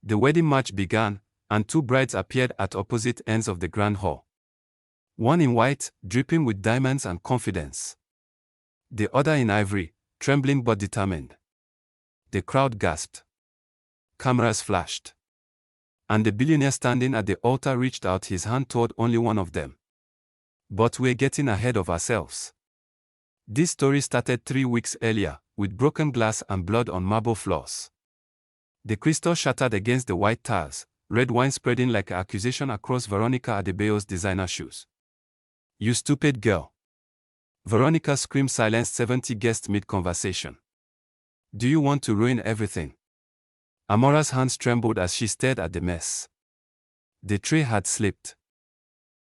The wedding march began, and two brides appeared at opposite ends of the grand hall. One in white, dripping with diamonds and confidence. The other in ivory, trembling but determined. The crowd gasped. Cameras flashed. And the billionaire standing at the altar reached out his hand toward only one of them. But we're getting ahead of ourselves. This story started 3 weeks earlier, with broken glass and blood on marble floors. The crystal shattered against the white tiles, red wine spreading like an accusation across Veronica Adebayo's designer shoes. "You stupid girl." Veronica's scream silenced 70 guests mid-conversation. "Do you want to ruin everything?" Amara's hands trembled as she stared at the mess. The tray had slipped.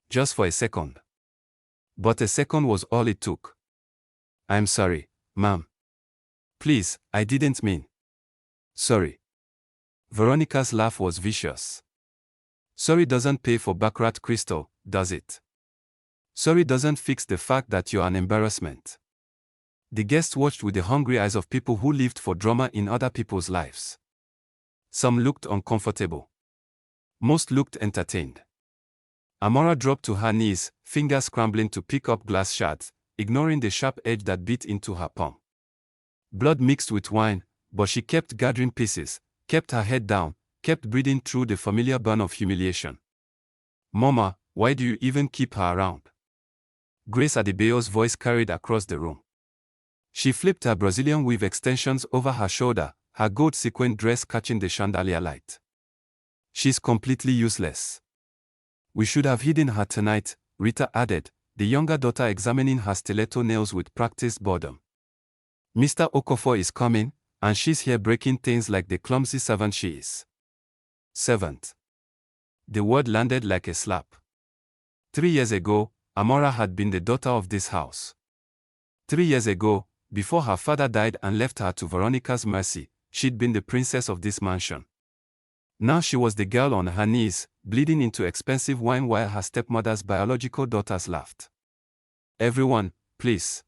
Just for a second. But a second was all it took. "I'm sorry, ma'am. Please, I didn't mean." "Sorry." Veronica's laugh was vicious. "Sorry doesn't pay for baccarat crystal, does it? Sorry doesn't fix the fact that you're an embarrassment." The guests watched with the hungry eyes of people who lived for drama in other people's lives. Some looked uncomfortable. Most looked entertained. Amara dropped to her knees, fingers scrambling to pick up glass shards, ignoring the sharp edge that bit into her palm. Blood mixed with wine, but she kept gathering pieces, kept her head down, kept breathing through the familiar burn of humiliation. "Mama, why do you even keep her around?" Grace Adebayo's voice carried across the room. She flipped her Brazilian weave extensions over her shoulder, her gold sequined dress catching the chandelier light. "She's completely useless. We should have hidden her tonight," Rita added, the younger daughter examining her stiletto nails with practiced boredom. "Mr. Okafor is coming, and she's here breaking things like the clumsy servant she is." Servant. The word landed like a slap. 3 years ago, Amara had been the daughter of this house. 3 years ago, before her father died and left her to Veronica's mercy, she'd been the princess of this mansion. Now she was the girl on her knees, bleeding into expensive wine while her stepmother's biological daughters laughed. "Everyone, please."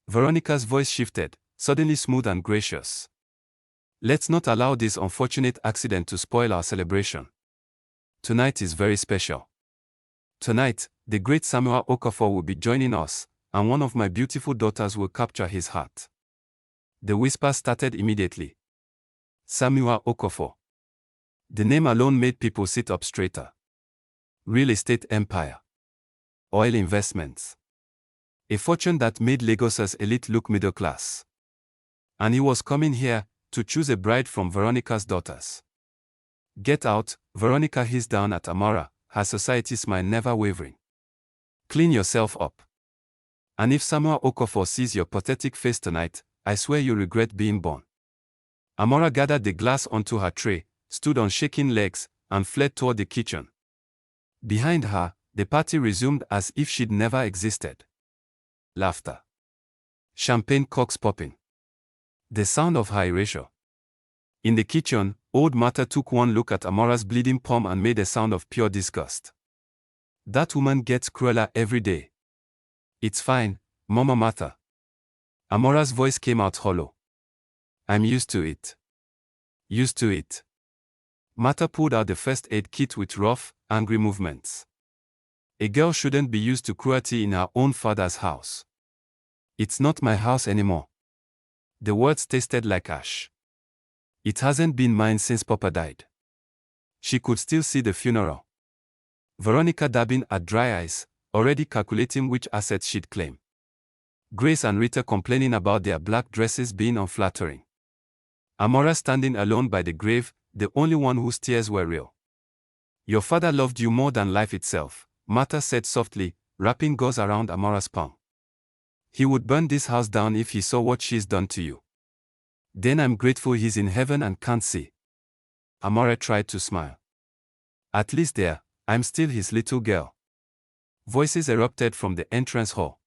Veronica's voice shifted, suddenly smooth and gracious. "Let's not allow this unfortunate accident to spoil our celebration. Tonight is very special. Tonight, the great Samuel Okafor will be joining us, and one of my beautiful daughters will capture his heart." The whisper started immediately. Samuel Okafor. The name alone made people sit up straighter. Real estate empire. Oil investments. A fortune that made Lagos's elite look middle class. And he was coming here, to choose a bride from Veronica's daughters. "Get out," Veronica hissed down at Amara, her society smile never wavering. "Clean yourself up. And if Samuel Okafor sees your pathetic face tonight, I swear you'll regret being born." Amara gathered the glass onto her tray, stood on shaking legs, and fled toward the kitchen. Behind her, the party resumed as if she'd never existed. Laughter. Champagne corks popping. The sound of her erasure. In the kitchen, old Martha took one look at Amara's bleeding palm and made a sound of pure disgust. "That woman gets crueler every day." "It's fine, Mama Martha." Amara's voice came out hollow. "I'm used to it." "Used to it." Martha pulled out the first aid kit with rough, angry movements. "A girl shouldn't be used to cruelty in her own father's house." "It's not my house anymore." The words tasted like ash. "It hasn't been mine since Papa died." She could still see the funeral. Veronica dabbing at dry eyes, already calculating which assets she'd claim. Grace and Rita complaining about their black dresses being unflattering. Amara standing alone by the grave, the only one whose tears were real. "Your father loved you more than life itself," Martha said softly, wrapping gauze around Amara's palm. "He would burn this house down if he saw what she's done to you." "Then I'm grateful he's in heaven and can't see." Amara tried to smile. "At least there, I'm still his little girl." Voices erupted from the entrance hall.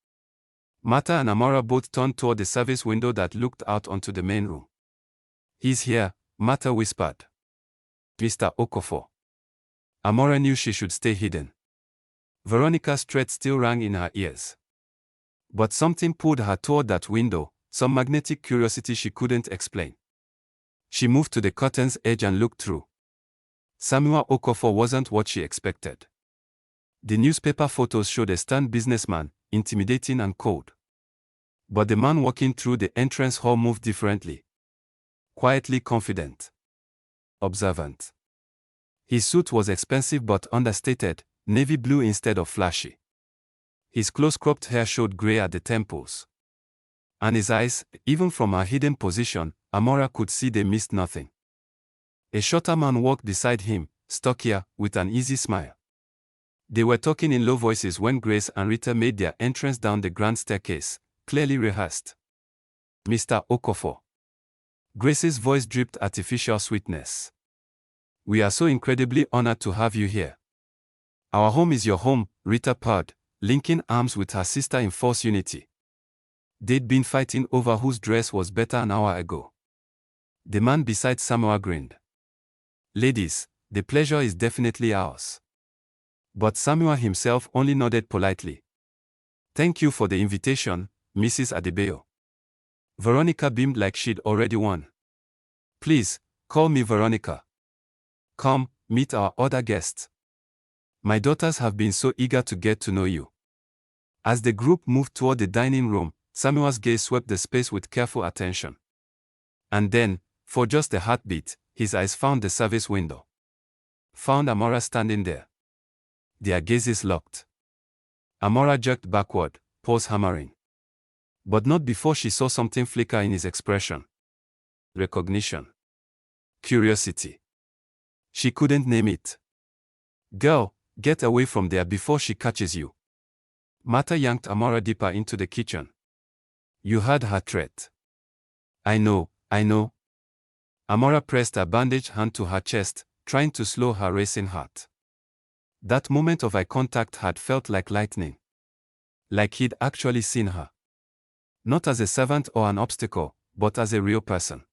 Martha and Amara both turned toward the service window that looked out onto the main room. "He's here," Martha whispered. "Mr. Okafor." Amara knew she should stay hidden. Veronica's tread still rang in her ears. But something pulled her toward that window, some magnetic curiosity she couldn't explain. She moved to the curtain's edge and looked through. Samuel Okafor wasn't what she expected. The newspaper photos showed a stern businessman, intimidating and cold. But the man walking through the entrance hall moved differently. Quietly confident. Observant. His suit was expensive but understated, navy blue instead of flashy. His close-cropped hair showed gray at the temples. And his eyes, even from her hidden position, Amara could see they missed nothing. A shorter man walked beside him, stockier, with an easy smile. They were talking in low voices when Grace and Rita made their entrance down the grand staircase, clearly rehearsed. Mr. Okafor. Grace's voice dripped artificial sweetness. We are so incredibly honored to have you here. Our home is your home, Rita purred, linking arms with her sister in false unity. They'd been fighting over whose dress was better an hour ago. The man beside Samuel grinned. Ladies, the pleasure is definitely ours. But Samuel himself only nodded politely. Thank you for the invitation, Mrs. Adebayo. Veronica beamed like she'd already won. Please, call me Veronica. Come, meet our other guests. My daughters have been so eager to get to know you. As the group moved toward the dining room, Samuel's gaze swept the space with careful attention. And then, for just a heartbeat, his eyes found the service window. Found Amara standing there. Their gazes locked. Amara jerked backward, pulse hammering. But not before she saw something flicker in his expression. Recognition. Curiosity. She couldn't name it. Girl, get away from there before she catches you. Martha yanked Amara deeper into the kitchen. You heard her threat. I know. Amara pressed a bandaged hand to her chest, trying to slow her racing heart. That moment of eye contact had felt like lightning. Like he'd actually seen her. Not as a servant or an obstacle, but as a real person.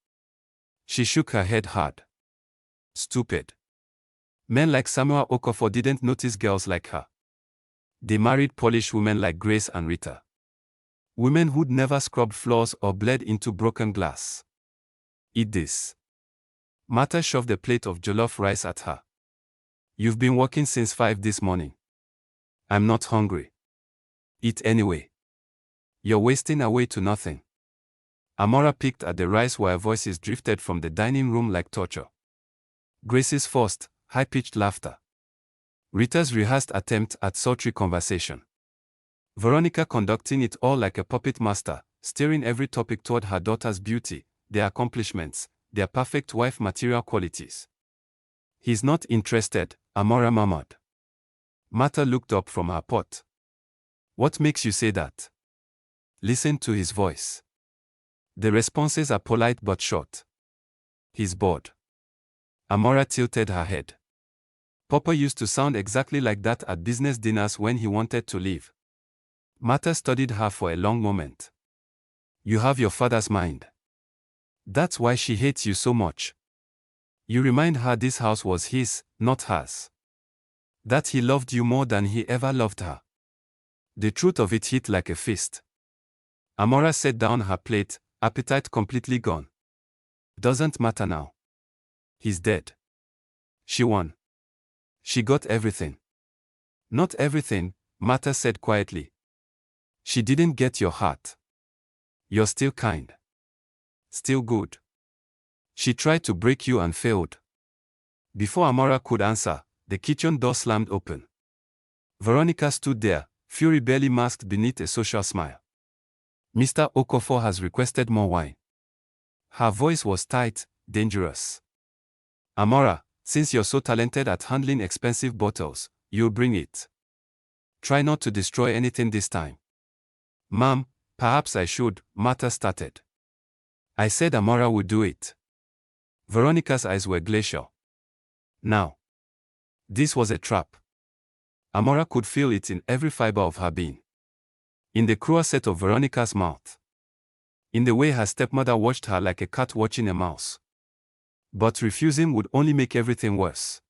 She shook her head hard. Stupid. Men like Samuel Okafor didn't notice girls like her. They married polished women like Grace and Rita. Women who'd never scrubbed floors or bled into broken glass. Eat this. Martha shoved a plate of jollof rice at her. You've been working since 5 this morning. I'm not hungry. Eat anyway. You're wasting away to nothing. Amara picked at the rice while voices drifted from the dining room like torture. Grace's forced, high-pitched laughter. Rita's rehearsed attempt at sultry conversation. Veronica conducting it all like a puppet master, steering every topic toward her daughter's beauty, their accomplishments, their perfect wife material qualities. He's not interested, Amara murmured. Martha looked up from her pot. What makes you say that? Listen to his voice. The responses are polite but short. He's bored. Amara tilted her head. Papa used to sound exactly like that at business dinners when he wanted to leave. Martha studied her for a long moment. You have your father's mind. That's why she hates you so much. You remind her this house was his, not hers. That he loved you more than he ever loved her. The truth of it hit like a fist. Amara set down her plate, appetite completely gone. Doesn't matter now. He's dead. She won. She got everything. Not everything, Martha said quietly. She didn't get your heart. You're still kind. Still good. She tried to break you and failed. Before Amara could answer, the kitchen door slammed open. Veronica stood there, fury barely masked beneath a social smile. Mr. Okafor has requested more wine. Her voice was tight, dangerous. Amara, since you're so talented at handling expensive bottles, you'll bring it. Try not to destroy anything this time. Ma'am, perhaps I should, Martha started. I said Amara would do it. Veronica's eyes were glacial. Now. This was a trap. Amara could feel it in every fiber of her being. In the cruel set of Veronica's mouth. In the way her stepmother watched her like a cat watching a mouse. But refusing would only make everything worse.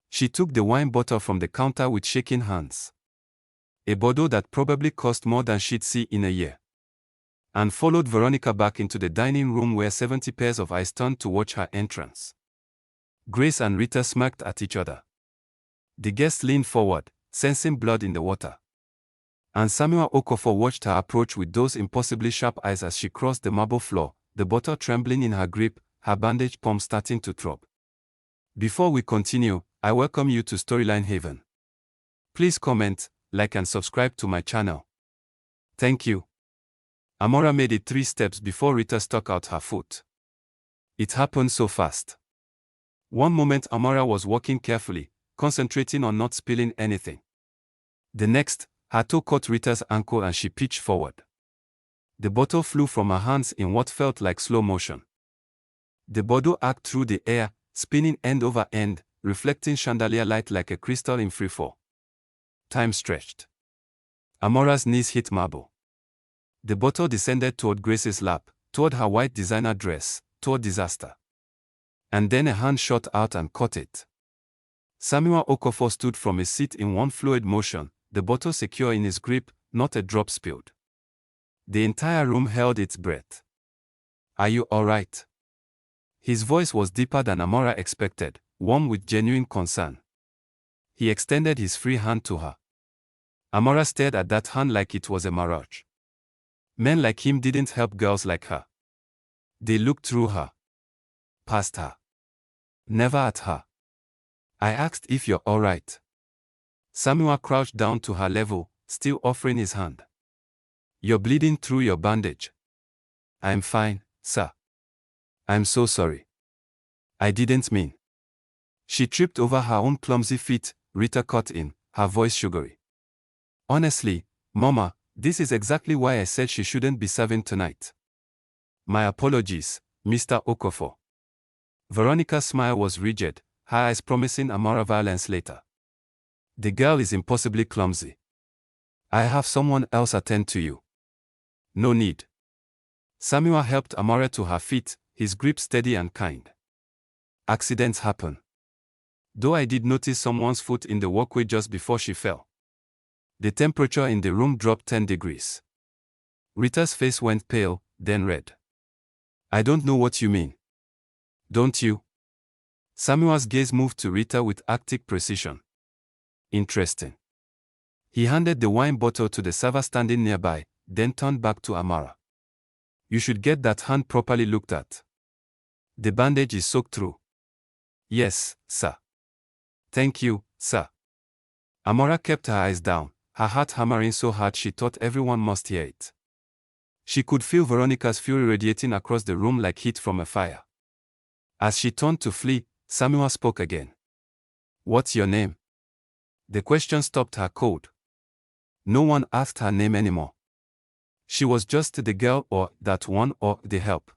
She took the wine bottle from the counter with shaking hands. A bottle that probably cost more than she'd see in a year. And followed Veronica back into the dining room where 70 pairs of eyes turned to watch her entrance. Grace and Rita smirked at each other. The guest leaned forward, sensing blood in the water. And Samuel Okafor watched her approach with those impossibly sharp eyes as she crossed the marble floor, the bottle trembling in her grip, her bandaged palm starting to throb. Before we continue, I welcome you to Storyline Haven. Please comment, like and subscribe to my channel. Thank you. Amara made it 3 steps before Rita stuck out her foot. It happened so fast. One moment Amara was walking carefully, concentrating on not spilling anything. The next, her toe caught Rita's ankle and she pitched forward. The bottle flew from her hands in what felt like slow motion. The bottle arced through the air, spinning end over end, reflecting chandelier light like a crystal in freefall. Time stretched. Amara's knees hit marble. The bottle descended toward Grace's lap, toward her white designer dress, toward disaster. And then a hand shot out and caught it. Samuel Okafor stood from his seat in one fluid motion, the bottle secure in his grip, not a drop spilled. The entire room held its breath. "Are you all right?" His voice was deeper than Amara expected, warm with genuine concern. He extended his free hand to her. Amara stared at that hand like it was a mirage. Men like him didn't help girls like her. They looked through her. Past her. Never at her. "I asked if you're all right." Samuel crouched down to her level, still offering his hand. "You're bleeding through your bandage." "I'm fine, sir." "I'm so sorry. I didn't mean." She tripped over her own clumsy feet, Rita cut in, her voice sugary. "Honestly, Mama, this is exactly why I said she shouldn't be serving tonight. My apologies, Mr. Okafor." Veronica's smile was rigid, her eyes promising Amara violence later. "The girl is impossibly clumsy. I have someone else attend to you." "No need." Samuel helped Amara to her feet, his grip steady and kind. "Accidents happen. Though I did notice someone's foot in the walkway just before she fell." The temperature in the room dropped 10 degrees. Rita's face went pale, then red. "I don't know what you mean." "Don't you?" Samuel's gaze moved to Rita with Arctic precision. "Interesting." He handed the wine bottle to the server standing nearby, then turned back to Amara. "You should get that hand properly looked at. The bandage is soaked through." "Yes, sir." "Thank you, sir." Amara kept her eyes down, her heart hammering so hard she thought everyone must hear it. She could feel Veronica's fury radiating across the room like heat from a fire. As she turned to flee, Samuel spoke again. "What's your name?" The question stopped her cold. No one asked her name anymore. She was just the girl or that one or the help.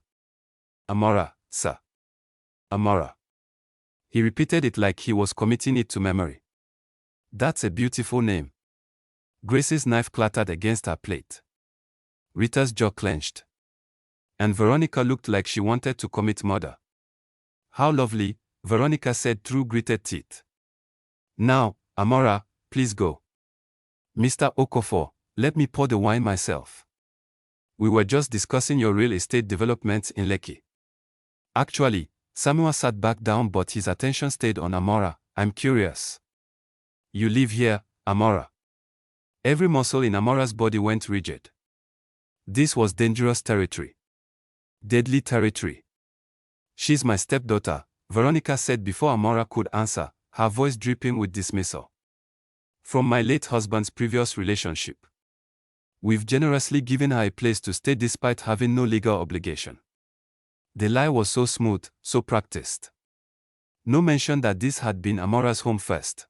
"Amara, sir." "Amara." He repeated it like he was committing it to memory. "That's a beautiful name." Grace's knife clattered against her plate. Rita's jaw clenched. And Veronica looked like she wanted to commit murder. "How lovely," Veronica said through gritted teeth. "Now, Amara, please go." "Mr. Okafor, let me pour the wine myself. We were just discussing your real estate developments in Lekki." Actually, Samuel sat back down but his attention stayed on Amara. "I'm curious. You live here, Amara?" Every muscle in Amara's body went rigid. This was dangerous territory. Deadly territory. "She's my stepdaughter," Veronica said before Amara could answer, her voice dripping with dismissal. "From my late husband's previous relationship. We've generously given her a place to stay despite having no legal obligation." The lie was so smooth, so practiced. No mention that this had been Amara's home first.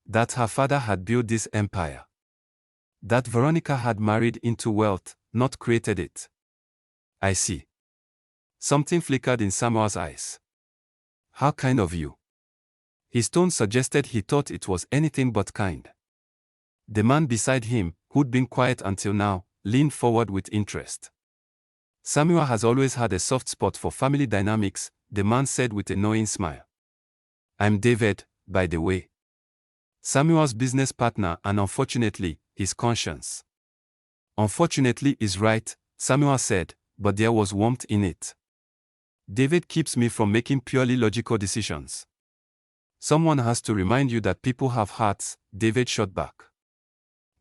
That her father had built this empire. That Veronica had married into wealth, not created it. "I see." Something flickered in Samuel's eyes. "How kind of you." His tone suggested he thought it was anything but kind. The man beside him, who'd been quiet until now, leaned forward with interest. "Samuel has always had a soft spot for family dynamics," the man said with a knowing smile. "I'm David, by the way." Samuel's business partner and unfortunately, his conscience. "Unfortunately is right," Samuel said, but there was warmth in it. David keeps me from making purely logical decisions. Someone has to remind you that people have hearts, David shot back.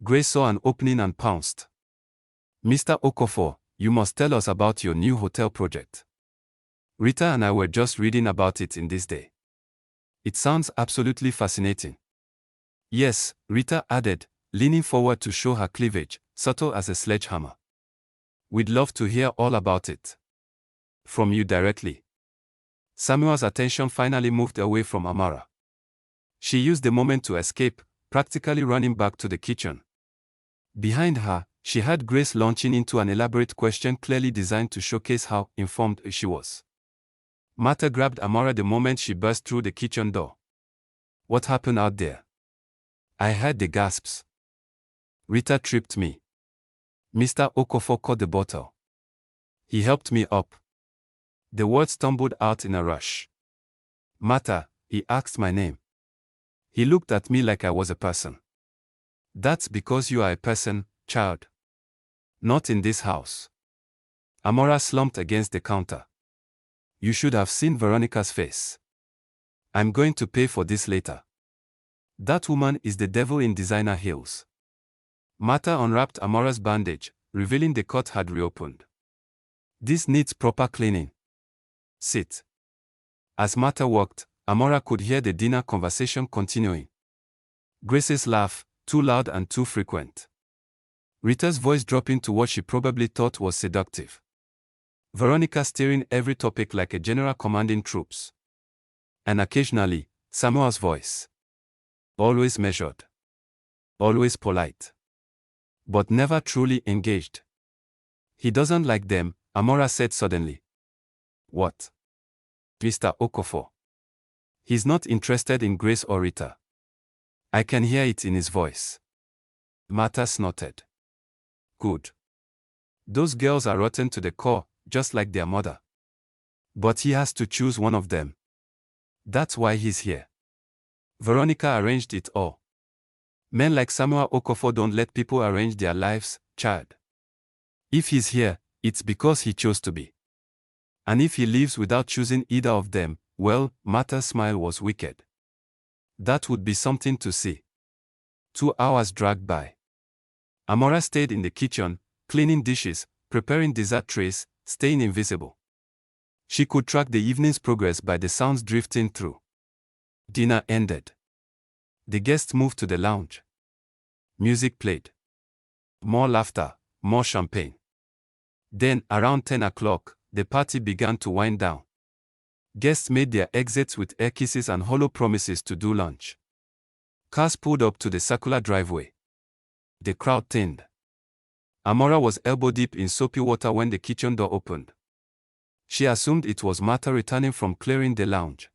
Grace saw an opening and pounced. Mr. Okafor, you must tell us about your new hotel project. Rita and I were just reading about it in this day. It sounds absolutely fascinating. Yes, Rita added, leaning forward to show her cleavage, subtle as a sledgehammer. We'd love to hear all about it. From you directly. Samuel's attention finally moved away from Amara. She used the moment to escape, practically running back to the kitchen. Behind her, she heard Grace launching into an elaborate question clearly designed to showcase how informed she was. Martha grabbed Amara the moment she burst through the kitchen door. What happened out there? I heard the gasps. Rita tripped me. Mr. Okafor caught the bottle. He helped me up. The words stumbled out in a rush. Martha, he asked my name. He looked at me like I was a person. That's because you are a person, child. Not in this house. Amara slumped against the counter. You should have seen Veronica's face. I'm going to pay for this later. That woman is the devil in designer heels. Martha unwrapped Amara's bandage, revealing the cut had reopened. This needs proper cleaning. Sit. As Martha walked, Amara could hear the dinner conversation continuing. Grace's laugh, too loud and too frequent. Rita's voice dropping to what she probably thought was seductive. Veronica steering every topic like a general commanding troops. And occasionally, Samuel's voice. Always measured. Always polite. But never truly engaged. He doesn't like them, Amara said suddenly. What? Mr. Okafor. He's not interested in Grace or Rita. I can hear it in his voice. Martha snorted. Good. Those girls are rotten to the core, just like their mother. But he has to choose one of them. That's why he's here. Veronica arranged it all. Men like Samuel Okafor don't let people arrange their lives, child. If he's here, it's because he chose to be. And if he leaves without choosing either of them, well, Martha's smile was wicked. That would be something to see. 2 hours dragged by. Amara stayed in the kitchen, cleaning dishes, preparing dessert trays, staying invisible. She could track the evening's progress by the sounds drifting through. Dinner ended. The guests moved to the lounge. Music played. More laughter, more champagne. Then, around 10 o'clock, the party began to wind down. Guests made their exits with air kisses and hollow promises to do lunch. Cars pulled up to the circular driveway. The crowd thinned. Amara was elbow-deep in soapy water when the kitchen door opened. She assumed it was Martha returning from clearing the lounge.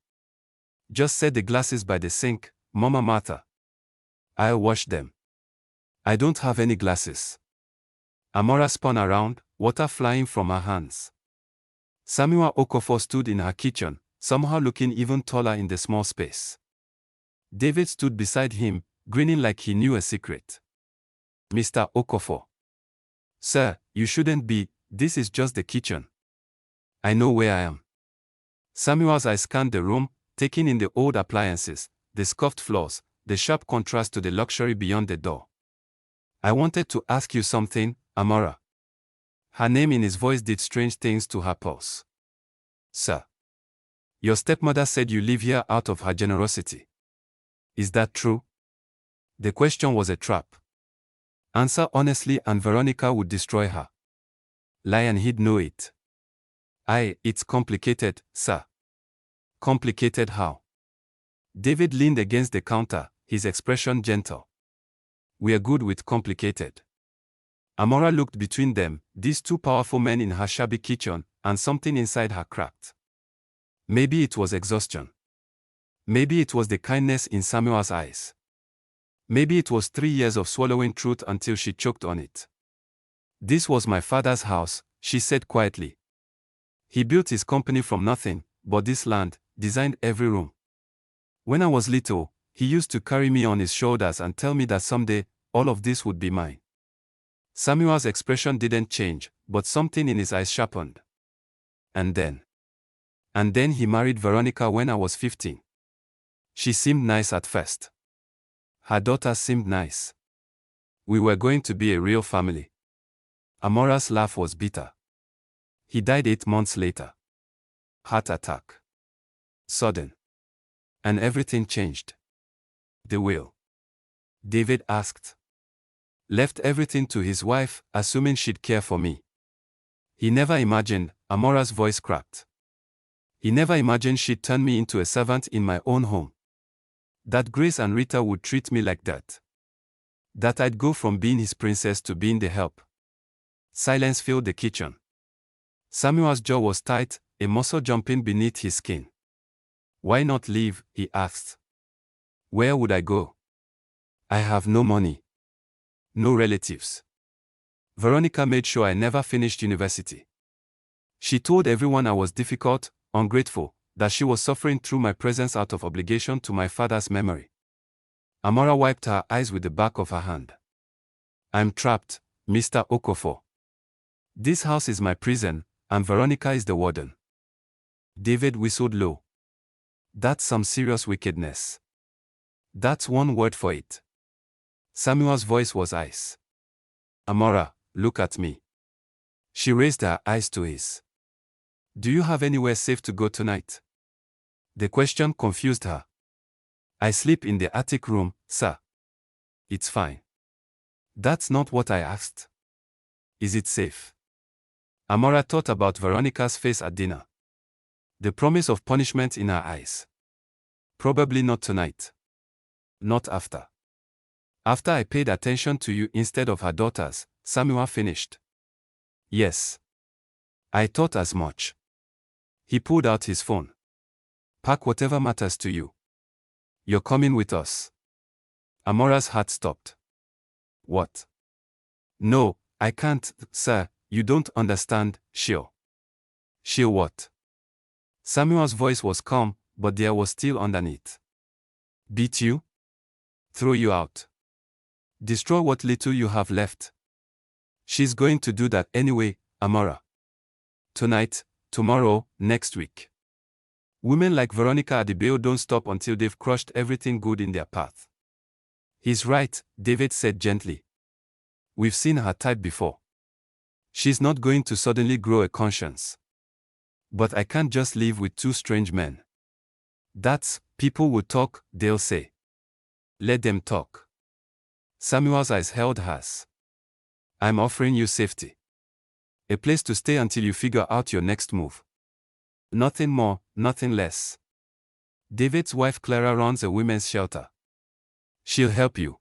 Just set the glasses by the sink, Mama Martha. I'll wash them. I don't have any glasses. Amara spun around, water flying from her hands. Samuel Okafor stood in her kitchen, somehow looking even taller in the small space. David stood beside him, grinning like he knew a secret. Mr. Okafor. Sir, you shouldn't be, this is just the kitchen. I know where I am. Samuel's eyes scanned the room, taking in the old appliances, the scuffed floors, the sharp contrast to the luxury beyond the door. I wanted to ask you something, Amara. Her name in his voice did strange things to her pulse. Sir. Your stepmother said you live here out of her generosity. Is that true? The question was a trap. Answer honestly and Veronica would destroy her. Lie and he'd know it. It's complicated, sir. Complicated how? David leaned against the counter, his expression gentle. We're good with complicated. Amara looked between them, these two powerful men in her shabby kitchen, and something inside her cracked. Maybe it was exhaustion. Maybe it was the kindness in Samuel's eyes. Maybe it was 3 years of swallowing truth until she choked on it. This was my father's house, she said quietly. He built his company from nothing, bought this land, designed every room. When I was little, he used to carry me on his shoulders and tell me that someday, all of this would be mine. Samuel's expression didn't change, but something in his eyes sharpened. And then. And then he married Veronica when I was 15. She seemed nice at first. Her daughter seemed nice. We were going to be a real family. Amara's laugh was bitter. He died 8 months later. Heart attack. Sudden. And everything changed. The will. David asked. Left everything to his wife, assuming she'd care for me. He never imagined, Amara's voice cracked. He never imagined she'd turn me into a servant in my own home. That Grace and Rita would treat me like that. That I'd go from being his princess to being the help. Silence filled the kitchen. Samuel's jaw was tight, a muscle jumping beneath his skin. Why not leave? He asked. Where would I go? I have no money. No relatives. Veronica made sure I never finished university. She told everyone I was difficult, ungrateful, that she was suffering through my presence out of obligation to my father's memory. Amara wiped her eyes with the back of her hand. I'm trapped, Mr. Okafor. This house is my prison, and Veronica is the warden. David whistled low. That's some serious wickedness. That's one word for it. Samuel's voice was ice. Amara, look at me. She raised her eyes to his. Do you have anywhere safe to go tonight? The question confused her. I sleep in the attic room, sir. It's fine. That's not what I asked. Is it safe? Amara thought about Veronica's face at dinner. The promise of punishment in her eyes. Probably not tonight. Not after. After I paid attention to you instead of her daughters, Samuel finished. Yes. I thought as much. He pulled out his phone. Pack whatever matters to you. You're coming with us. Amara's heart stopped. What? No, I can't, sir, you don't understand, she'll. She'll what? Samuel's voice was calm, but there was still underneath. Beat you? Throw you out. Destroy what little you have left. She's going to do that anyway, Amara. Tonight, tomorrow, next week. Women like Veronica Adebayo don't stop until they've crushed everything good in their path. He's right, David said gently. We've seen her type before. She's not going to suddenly grow a conscience. But I can't just live with 2 strange men. That's, people will talk, they'll say. Let them talk. Samuel's eyes held hers. I'm offering you safety. A place to stay until you figure out your next move. Nothing more, nothing less. David's wife Clara runs a women's shelter. She'll help you.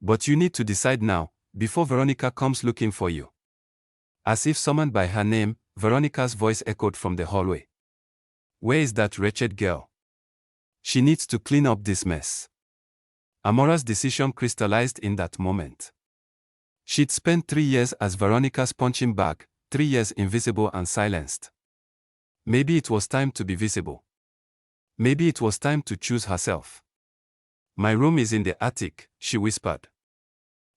But you need to decide now, before Veronica comes looking for you. As if summoned by her name, Veronica's voice echoed from the hallway. Where is that wretched girl? She needs to clean up this mess. Amara's decision crystallized in that moment. She'd spent 3 years as Veronica's punching bag, 3 years invisible and silenced. Maybe it was time to be visible. Maybe it was time to choose herself. My room is in the attic, she whispered.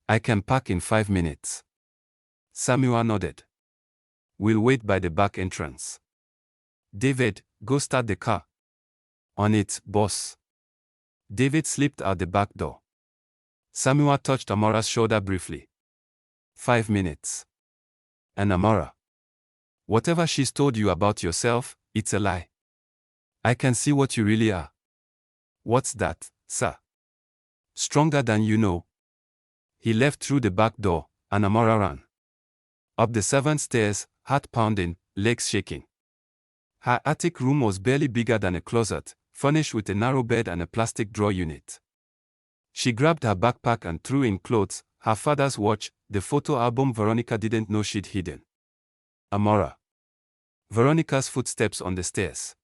I can pack in 5 minutes. Samuel nodded. We'll wait by the back entrance. David, go start the car. On it, boss. David slipped out the back door. Samuel touched Amara's shoulder briefly. 5 minutes. And Amara. Whatever she's told you about yourself, it's a lie. I can see what you really are. What's that, sir? Stronger than you know. He left through the back door, and Amara ran. Up the 7 stairs, heart pounding, legs shaking. Her attic room was barely bigger than a closet, furnished with a narrow bed and a plastic drawer unit. She grabbed her backpack and threw in clothes, her father's watch, the photo album Veronica didn't know she'd hidden. Amara. Veronica's footsteps on the stairs.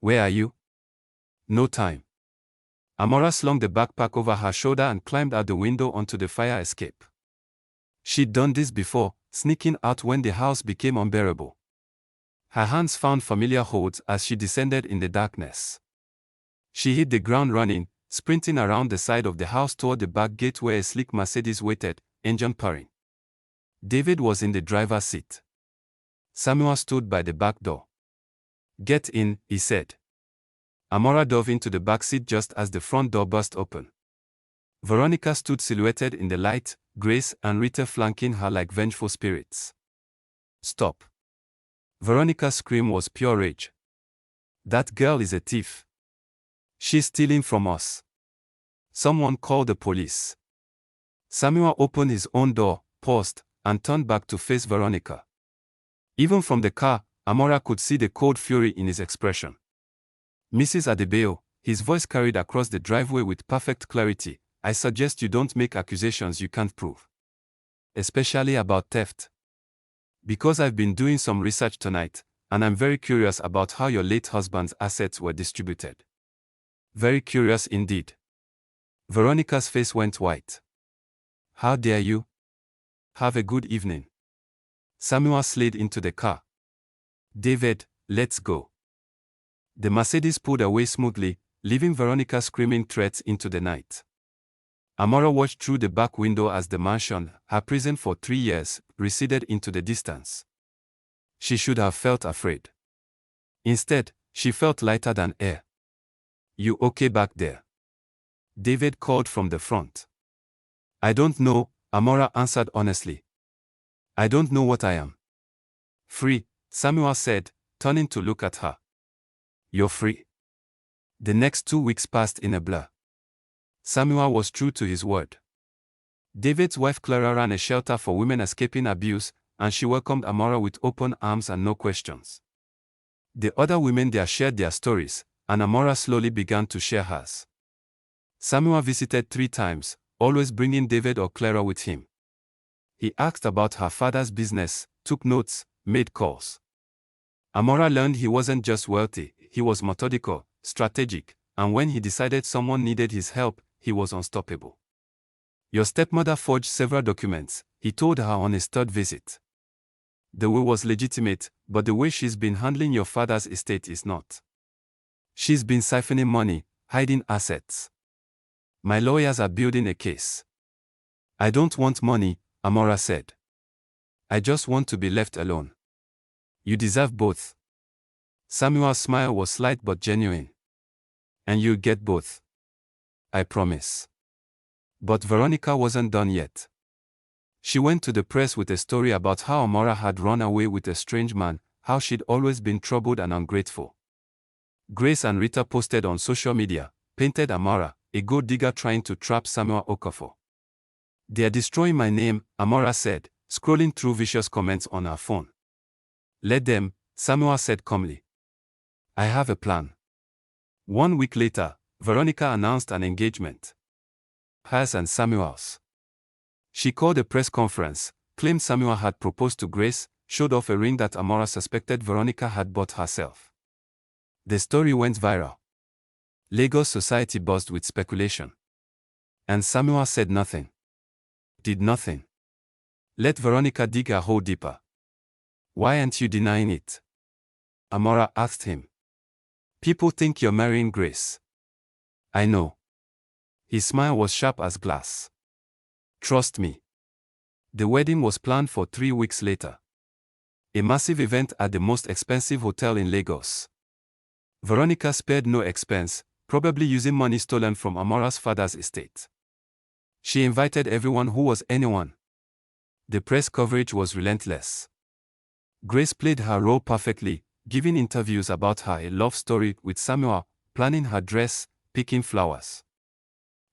Where are you? No time. Amara slung the backpack over her shoulder and climbed out the window onto the fire escape. She'd done this before, sneaking out when the house became unbearable. Her hands found familiar holds as she descended in the darkness. She hit the ground running, sprinting around the side of the house toward the back gate where a sleek Mercedes waited, engine purring. David was in the driver's seat. Samuel stood by the back door. Get in, he said. Amara dove into the backseat just as the front door burst open. Veronica stood silhouetted in the light, Grace and Rita flanking her like vengeful spirits. Stop. Veronica's scream was pure rage. That girl is a thief. She's stealing from us. Someone call the police. Samuel opened his own door, paused, and turned back to face Veronica. Even from the car, Amara could see the cold fury in his expression. Mrs. Adebayo, his voice carried across the driveway with perfect clarity, I suggest you don't make accusations you can't prove. Especially about theft. Because I've been doing some research tonight, and I'm very curious about how your late husband's assets were distributed. Very curious indeed. Veronica's face went white. How dare you? Have a good evening. Samuel slid into the car. David, let's go. The Mercedes pulled away smoothly, leaving Veronica screaming threats into the night. Amara watched through the back window as the mansion, her prison for 3 years, receded into the distance. She should have felt afraid. Instead, she felt lighter than air. You okay back there? David called from the front. I don't know, Amara answered honestly. I don't know what I am. Free, Samuel said, turning to look at her. You're free. The next 2 weeks passed in a blur. Samuel was true to his word. David's wife Clara ran a shelter for women escaping abuse, and she welcomed Amara with open arms and no questions. The other women there shared their stories, and Amara slowly began to share hers. Samuel visited 3 times, always bringing David or Clara with him. He asked about her father's business, took notes, made calls. Amara learned he wasn't just wealthy, he was methodical, strategic, and when he decided someone needed his help, he was unstoppable. Your stepmother forged several documents, he told her on his 3rd visit. The will was legitimate, but the way she's been handling your father's estate is not. She's been siphoning money, hiding assets. My lawyers are building a case. I don't want money, Amara said. I just want to be left alone. You deserve both. Samuel's smile was slight but genuine. And you'll get both. I promise. But Veronica wasn't done yet. She went to the press with a story about how Amara had run away with a strange man, how she'd always been troubled and ungrateful. Grace and Rita posted on social media, painted Amara, a gold digger trying to trap Samuel Okafor. They're destroying my name, Amara said, scrolling through vicious comments on her phone. Let them, Samuel said calmly. I have a plan. 1 week later, Veronica announced an engagement. Hers and Samuel's. She called a press conference, claimed Samuel had proposed to Grace, showed off a ring that Amara suspected Veronica had bought herself. The story went viral. Lagos society buzzed with speculation. And Samuel said nothing. Did nothing. Let Veronica dig a hole deeper. Why aren't you denying it? Amara asked him. People think you're marrying Grace. I know. His smile was sharp as glass. Trust me. The wedding was planned for 3 weeks later. A massive event at the most expensive hotel in Lagos. Veronica spared no expense, probably using money stolen from Amara's father's estate. She invited everyone who was anyone. The press coverage was relentless. Grace played her role perfectly, giving interviews about her love story with Samuel, planning her dress, picking flowers.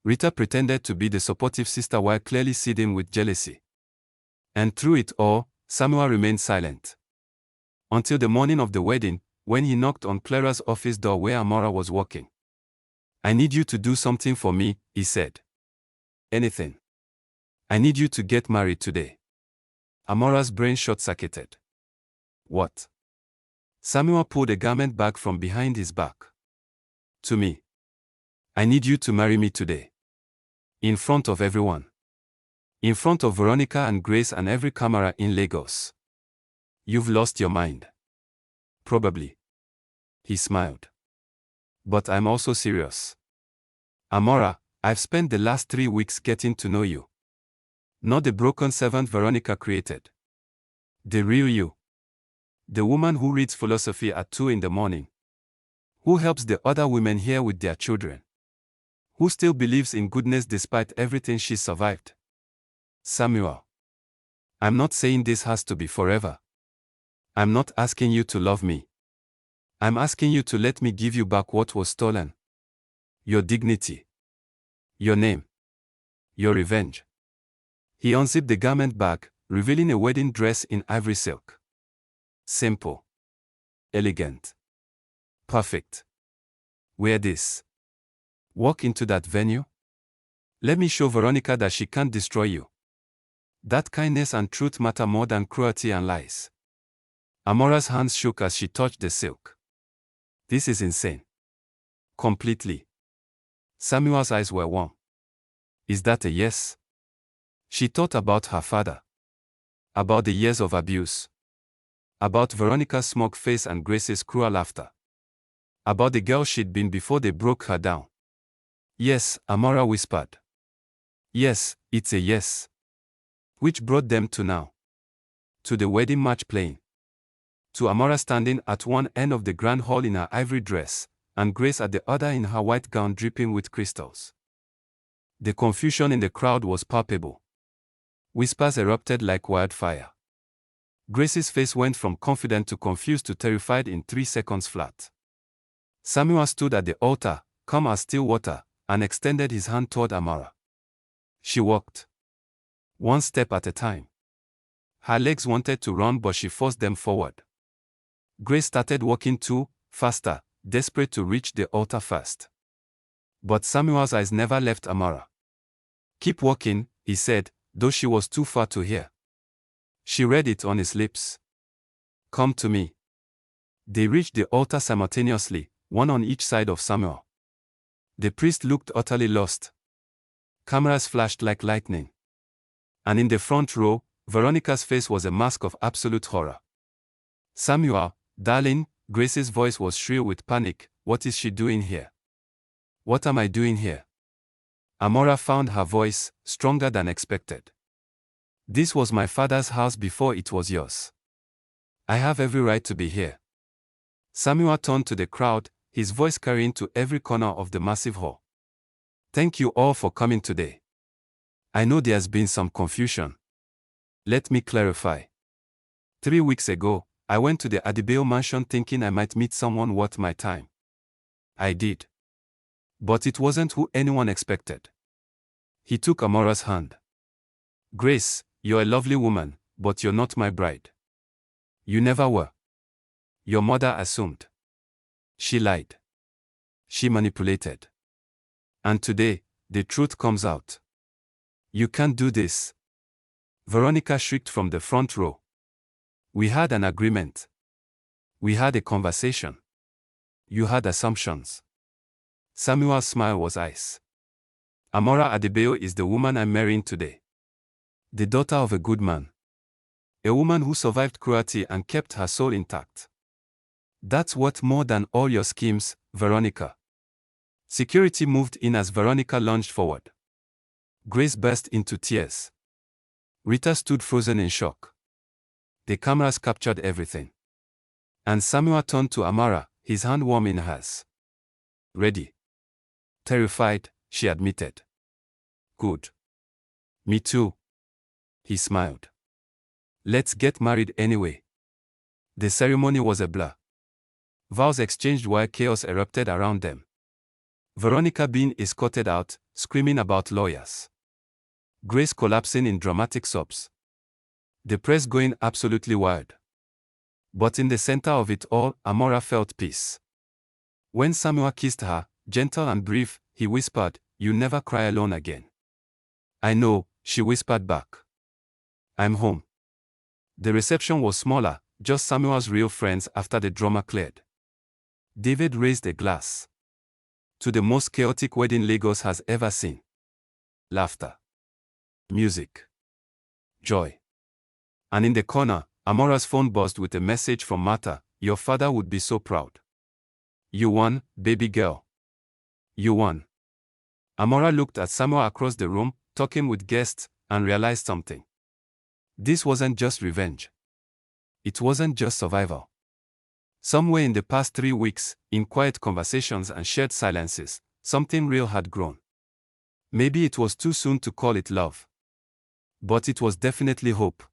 Rita pretended to be the supportive sister while clearly seething with jealousy. And through it all, Samuel remained silent. Until the morning of the wedding, when he knocked on Clara's office door where Amara was working. I need you to do something for me, he said. Anything. I need you to get married today. Amara's brain short-circuited. What? Samuel pulled a garment bag from behind his back. To me. I need you to marry me today. In front of everyone. In front of Veronica and Grace and every camera in Lagos. You've lost your mind. Probably. He smiled. But I'm also serious. Amara, I've spent the last 3 weeks getting to know you. Not the broken servant Veronica created. The real you. The woman who reads philosophy at 2 in the morning. Who helps the other women here with their children. Who still believes in goodness despite everything she survived. Samuel. I'm not saying this has to be forever. I'm not asking you to love me. I'm asking you to let me give you back what was stolen. Your dignity. Your name. Your revenge. He unzipped the garment bag, revealing a wedding dress in ivory silk. Simple. Elegant. Perfect. Wear this. Walk into that venue. Let me show Veronica that she can't destroy you. That kindness and truth matter more than cruelty and lies. Amara's hands shook as she touched the silk. This is insane. Completely. Samuel's eyes were warm. Is that a yes? She thought about her father. About the years of abuse. About Veronica's smug face and Grace's cruel laughter. About the girl she'd been before they broke her down. Yes, Amara whispered. Yes, it's a yes. Which brought them to now. To the wedding march playing. To Amara standing at one end of the grand hall in her ivory dress, and Grace at the other in her white gown dripping with crystals. The confusion in the crowd was palpable. Whispers erupted like wildfire. Grace's face went from confident to confused to terrified in 3 seconds flat. Samuel stood at the altar, calm as still water, and extended his hand toward Amara. She walked. One step at a time. Her legs wanted to run but she forced them forward. Grace started walking too, faster, desperate to reach the altar first. But Samuel's eyes never left Amara. Keep walking, he said, though she was too far to hear. She read it on his lips. Come to me. They reached the altar simultaneously, one on each side of Samuel. The priest looked utterly lost. Cameras flashed like lightning. And in the front row, Veronica's face was a mask of absolute horror. Samuel, darling, Grace's voice was shrill with panic. What is she doing here? What am I doing here? Amara found her voice, stronger than expected. This was my father's house before it was yours. I have every right to be here. Samuel turned to the crowd, his voice carrying to every corner of the massive hall. Thank you all for coming today. I know there's been some confusion. Let me clarify. 3 weeks ago, I went to the Adebayo mansion thinking I might meet someone worth my time. I did. But it wasn't who anyone expected. He took Amara's hand. Grace, you're a lovely woman, but you're not my bride. You never were. Your mother assumed. She lied. She manipulated. And today, the truth comes out. You can't do this. Veronica shrieked from the front row. We had an agreement. We had a conversation. You had assumptions. Samuel's smile was ice. Amara Adebayo is the woman I'm marrying today. The daughter of a good man. A woman who survived cruelty and kept her soul intact. That's worth more than all your schemes, Veronica. Security moved in as Veronica lunged forward. Grace burst into tears. Rita stood frozen in shock. The cameras captured everything. And Samuel turned to Amara, his hand warm in hers. Ready. Terrified, she admitted. Good. Me too. He smiled. Let's get married anyway. The ceremony was a blur. Vows exchanged while chaos erupted around them. Veronica being escorted out, screaming about lawyers. Grace collapsing in dramatic sobs. The press going absolutely wild. But in the center of it all, Amara felt peace. When Samuel kissed her, gentle and brief, he whispered, "You'll never cry alone again." "I know," she whispered back. "I'm home." The reception was smaller, just Samuel's real friends after the drama cleared. David raised a glass. To the most chaotic wedding Lagos has ever seen. Laughter. Music. Joy. And in the corner, Amara's phone buzzed with a message from Martha. "Your father would be so proud. You won, baby girl. You won." Amara looked at Samuel across the room, talking with guests, and realized something. This wasn't just revenge. it wasn't just survival. Somewhere in the past 3 weeks, in quiet conversations and shared silences, something real had grown. Maybe it was too soon to call it love. But it was definitely hope.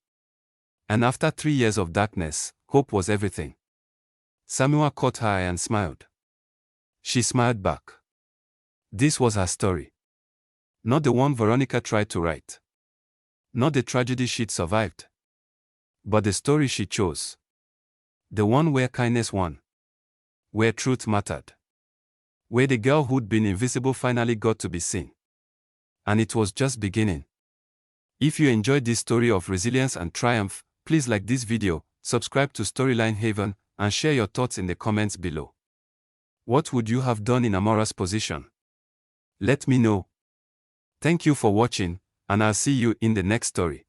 And after 3 years of darkness, hope was everything. Samuel caught her eye and smiled. She smiled back. This was her story. Not the one Veronica tried to write. Not the tragedy she'd survived. But the story she chose. The one where kindness won. Where truth mattered. Where the girl who'd been invisible finally got to be seen. And it was just beginning. If you enjoyed this story of resilience and triumph, please like this video, subscribe to Storyline Haven, and share your thoughts in the comments below. What would you have done in Amara's position? Let me know. Thank you for watching, and I'll see you in the next story.